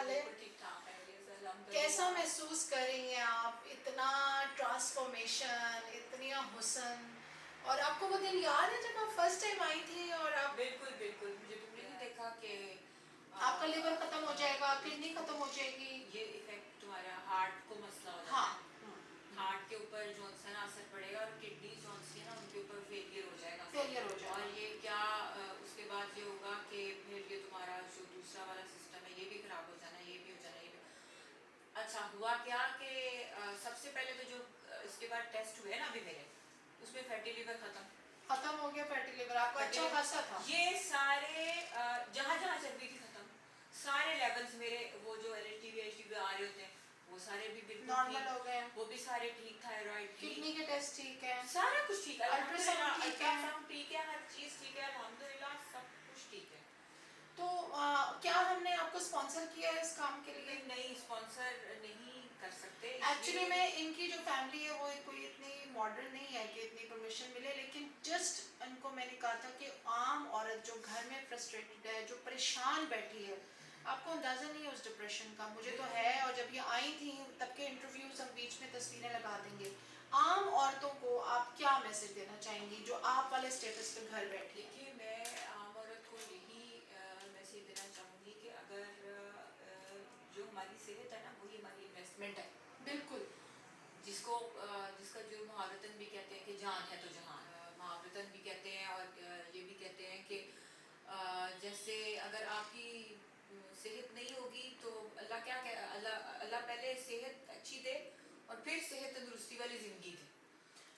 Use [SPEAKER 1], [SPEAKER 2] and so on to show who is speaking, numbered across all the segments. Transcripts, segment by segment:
[SPEAKER 1] والے کیسا محسوس کر رہی ہیں آپ؟ اتنا ٹرانسفارمیشن، اتنی حسن، اور آپ کو وہ دن یاد ہے جب آپ فرسٹ ٹائم آئی تھی اور آپ
[SPEAKER 2] بالکل بالکل مجھے تم نے نہیں دیکھا کہ
[SPEAKER 1] آپ کا لیور ختم ہو جائے گا، کڈنی ختم ہو جائے گی،
[SPEAKER 2] یہ افیکٹ تمہارا ہارٹ کو مسئلہ ہو جاتا
[SPEAKER 1] ہاں
[SPEAKER 2] ہے، ہارٹ کے اوپر جو ہے نا اثر پڑے گا، اور کڈنی جو ہے نا ان کے اوپر فیلئر ہو جائے گا،
[SPEAKER 1] فیلئر ہو جائے
[SPEAKER 2] اور
[SPEAKER 1] گا.
[SPEAKER 2] یہ کیا اس کے بعد یہ ہوگا کہ پھر یہ تمہارا جو دوسرا والا سسٹم ہے یہ بھی خراب ہو جانا، یہ بھی ہو جانا، یہ بھی. اچھا ہوا کیا کہ سب سے پہلے تو جو اس کے بعد ٹیسٹ ہوئے نا ابھی میرے، اس میں فیٹی لیور
[SPEAKER 1] ختم ہو گیا، فیٹی لیور آپ کا اچھا خاصا تھا.
[SPEAKER 2] یہ سارے جہاں جہاں چربی تھی ختم، سارے لیولز میرے وہ جو L H D V H D آ رہے ہوتے ہیں وہ سارے بھی بالکل
[SPEAKER 1] نارمل ہو گئے،
[SPEAKER 2] وہ بھی سارے ٹھیک، تھائرائڈ
[SPEAKER 1] کڈنی کے ٹیسٹ ٹھیک ہے،
[SPEAKER 2] سارا کچھ ٹھیک ہے،
[SPEAKER 1] الٹراساؤنڈ ٹھیک ہے،
[SPEAKER 2] الٹراساؤنڈ ٹھیک ہے، ہر چیز ٹھیک ہے، الحمدللہ سب کچھ ٹھیک ہے.
[SPEAKER 1] تو کیا ہم نے آپ کو اسپانسر کیا ہے اس کام کے لیے؟
[SPEAKER 2] نہیں اسپانسر نہیں کر سکتے.
[SPEAKER 1] ایکچولی میں ان کی جو فیملی ہے وہ کوئی اتنی ماڈرن نہیں ہے کہ اتنی پرمیشن ملے، لیکن جسٹ ان کو میں نے کہا تھا کہ عام عورت جو گھر میں فرسٹریٹڈ ہے، جو پریشان بیٹھی ہے، آپ کو اندازہ نہیں ہے اس ڈپریشن کا، مجھے تو ہے. اور جب یہ آئی تھیں تب کے انٹرویوز ہم بیچ میں تصویریں لگا دیں گے. عام عورتوں کو آپ کیا میسج دینا چاہیں گی جو آپ والے اسٹیٹس پہ گھر بیٹھی ہیں؟
[SPEAKER 2] دیکھیے میں عام عورت کو یہی میسیج دینا چاہوں گی کہ اگر جو ہماری صحت ہے نا وہی ہماری انویسٹمنٹ ہے.
[SPEAKER 1] بالکل.
[SPEAKER 2] جس کا جو محاورتاً بھی کہتے ہیں کہ جان ہے تو جہان، محاورتاً بھی کہتے ہیں اور یہ بھی کہتے ہیں کہ جیسے اگر آپ کی صحت نہیں ہوگی تو اللہ کیا کہ اللہ پہلے صحت اچھی دے اور پھر صحت تندرستی والی زندگی دے.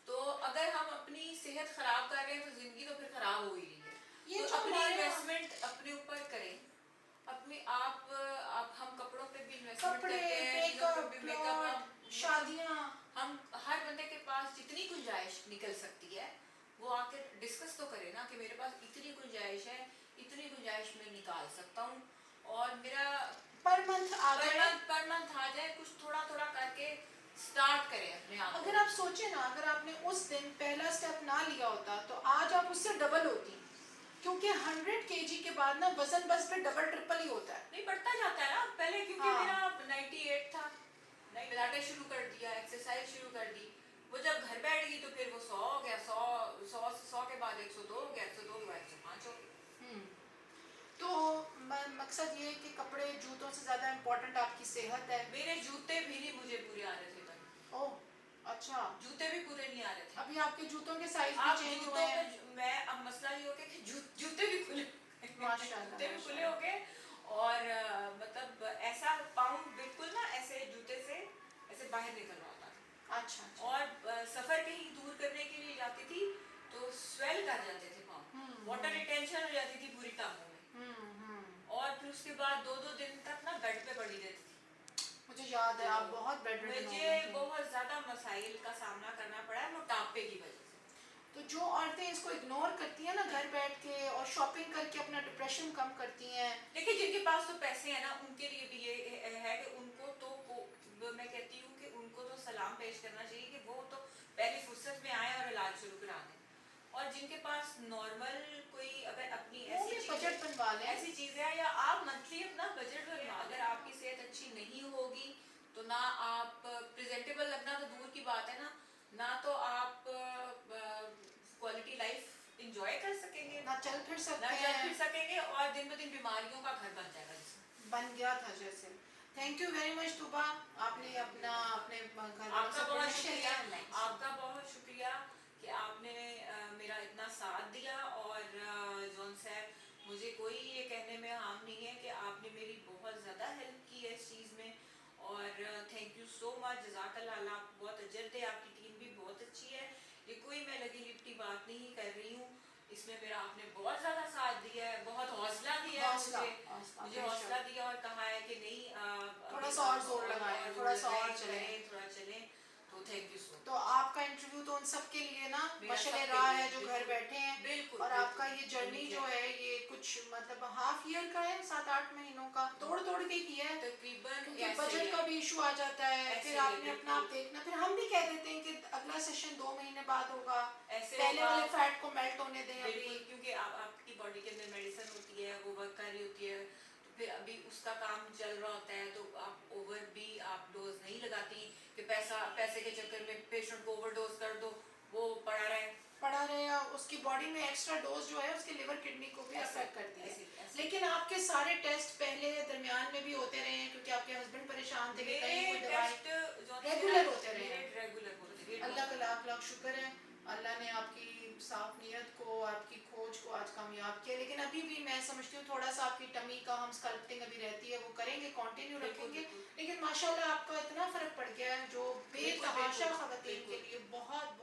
[SPEAKER 2] تو اگر ہم اپنی صحت خراب کر رہے ہیں تو زندگی تو پھر خراب ہو ہی رہی ہے. تو اپنی انویسٹمنٹ اپنے اوپر کریں، اپنے آپ ہم کپڑوں پہ بھی انویسٹمنٹ کرتے ہیں، چیزوں پہ بھی، میک اپ،
[SPEAKER 1] شادیاں،
[SPEAKER 2] ہم ہر بندے کے پاس جتنی گنجائش نکل سکتی ہے وہ آ کے ڈسکس تو کرے نا کہ میرے پاس اتنی گنجائش ہے، اتنی گنجائش میں نکال سکتا ہوں، اور میرا
[SPEAKER 1] پر منتھ آ
[SPEAKER 2] جائے کچھ تھوڑا تھوڑا کر کے اسٹارٹ کریں اپنے آپ.
[SPEAKER 1] اگر آپ سوچیں نا، اگر آپ نے اس دن پہلا اسٹیپ نہ لیا ہوتا تو آج آپ اس سے ڈبل ہوتی، کیونکہ 100 kg کے بعد نا وزن بس پہ ڈبل ٹرپل ہی ہوتا ہے.
[SPEAKER 2] نہیں بڑھتا جاتا ہے نا. پہلے کیونکہ میرا 98 تھا، نہیں پلاٹا شروع کر دیا، ایکسرسائز شروع کر دی، وہ جب گھر بیٹھ گئی تو پھر وہ 100 ہو گیا، 100 کے بعد 102 ہو گیا، 102 کے بعد 105 ہو گیا.
[SPEAKER 1] تو مقصد یہ ہے کہ کپڑے جوتوں سے زیادہ امپورٹنٹ آپ کی صحت ہے.
[SPEAKER 2] میرے جوتے بھی نہیں مجھے پورے آ رہے تھے.
[SPEAKER 1] اوہ اچھا،
[SPEAKER 2] جوتے بھی پورے نہیں آ رہے تھے.
[SPEAKER 1] ابھی آپ کے جوتوں کے سائز بھی چینج ہوئے ہیں.
[SPEAKER 2] میں اب مسئلہ یہ ہو گیا کہ جوتے بھی کھلے،
[SPEAKER 1] ماشاءاللہ
[SPEAKER 2] جوتے بھی کھلے ہو گئے، اور مطلب ایسا پاؤں بالکل نا ایسے جوتے سے ایسے باہر نکل رہا ہوتا تھا.
[SPEAKER 1] اچھا.
[SPEAKER 2] اور سفر کہیں دور کرنے کے لیے جاتی تھی تو سویل کر جاتے تھے پاؤں، واٹر ریٹینشن ہو جاتی تھی پوری ٹانگوں میں، اور پھر اس کے بعد 2 دن تک نا بیڈ پہ پڑی رہتی تھی.
[SPEAKER 1] مجھے یاد ہے آپ بہت بیڈ ریڈن ہو گئی تھیں.
[SPEAKER 2] مجھے بہت زیادہ مسائل کا سامنا کرنا پڑا ہے موٹاپے کی وجہ سے.
[SPEAKER 1] تو جو عورتیں اس کو اگنور کرتی ہیں نا گھر بیٹھ کے اور شاپنگ کر کے اپنا ڈپریشن کم کرتی ہیں،
[SPEAKER 2] دیکھیں جن کے پاس تو پیسے ہیں نا ان کے لیے بھی یہ ہے کہ ان کو تو میں کہتی ہوں کہ ان کو تو سلام پیش کرنا چاہیے کہ وہ تو پہلی فرصت میں آئیں اور علاج شروع کرا دیں. اور جن کے پاس نارمل کوئی اگر اپنی ایسی
[SPEAKER 1] بجٹ بنوا لیں،
[SPEAKER 2] ایسی چیز ہے، یا آپ منتھلی اپنا بجٹ بنوا، اگر آپ کی صحت اچھی نہیں ہوگی تو نہ آپ پریزنٹیبل لگنا تو دور کی بات ہے نا، نہ تو آپ کوالٹی لائف انجوائے کر سکیں گے،
[SPEAKER 1] نہ چل پھر سکیں
[SPEAKER 2] گے، اور دن بدن بیماریوں کا گھر بن جائے گا
[SPEAKER 1] بن گیا تھا جیسے. Thank you very much Tuba, آپ نے اپنے گھر
[SPEAKER 2] آپ کا بہت شکریہ، آپ کا بہت شکریہ کہ آپ نے میرا اتنا ساتھ دیا. اور جون صاحب مجھے کوئی یہ کہنے میں ہارم نہیں ہے کہ آپ نے میری بہت زیادہ ہیلپ کی ہے اس چیز میں، اور تھینک یو سو مچ، جزاک اللہ. اللہ آپ کو بہت اجر دے، آپ کی ٹیم بھی بہت اچھی ہے. یہ کوئی میں لگی لپٹی بات نہیں کر رہی ہوں، اس میں میرا آپ نے بہت زیادہ ساتھ دیا ہے، بہت حوصلہ دیا ہے مجھے حوصلہ دیا اور کہا ہے کہ نہیں
[SPEAKER 1] تھوڑا سا اور زور لگائیں، تھوڑا سا اور
[SPEAKER 2] چلیں. تو تھینک یو سو مچ.
[SPEAKER 1] تو آپ کا انٹرویو تو ان سب کے لیے نا مشعل راہ ہے جو گھر بیٹھے ہیں.
[SPEAKER 2] بالکل.
[SPEAKER 1] اور آپ کا یہ جرنی جو ہے یہ کچھ مطلب ہاف ایئر کا ہے، 7-8 مہینوں کا توڑ کے کیا ہے
[SPEAKER 2] تقریباً،
[SPEAKER 1] کیونکہ بجٹ کا بھی ایشو آ جاتا ہے، پھر آپ نے اپنا آپ دیکھنا. پھر ہم بھی کہہ دیتے ہیں کہ اگلا سیشن 2 مہینے بعد ہوگا، پہلے والے فیٹ کو میلٹ ہونے دیں ابھی،
[SPEAKER 2] کیونکہ آپ کی باڈی کے اندر میڈیسن ہوتی ہے وہ ورک کر رہی ہوتی ہے، تو پھر ابھی اس اس کا کام چل رہا ہوتا ہے تو آپ اوور بھی آپ ڈوز نہیں لگاتی کہ پیسے کے چکر میں پیشنٹ کو اوور ڈوز کر دو وہ پڑا رہے
[SPEAKER 1] اس کی باڈی میں ایکسٹرا ڈوز جو ہے اس کے لیور کڈنی کو بھی افیکٹ کرتی ہے.
[SPEAKER 2] ایسے
[SPEAKER 1] لیکن آپ کے سارے ٹیسٹ پہلے درمیان میں بھی ہوتے رہے ہیں کیونکہ آپ کے ہسبینڈ پریشان تھے کہ کہیں کوئی دوائی ریگولر ہوتے رہے ہیں.
[SPEAKER 2] ریگولر ہوتے
[SPEAKER 1] اللہ کا لاکھ لاکھ شکر ہے, اللہ نے آپ کی صاف نیت کو, آپ کی کھوج کو آج کامیاب کیا. لیکن ابھی بھی میں سمجھتی ہوں تھوڑا سا آپ کی ٹمی کا ہم اسکلپٹنگ ابھی رہتی ہے, وہ کریں گے, کنٹینیو رکھیں گے. لیکن ماشاءاللہ آپ کا اتنا فرق پڑ گیا ہے جو بے تحاشا خواتین کے لیے بہت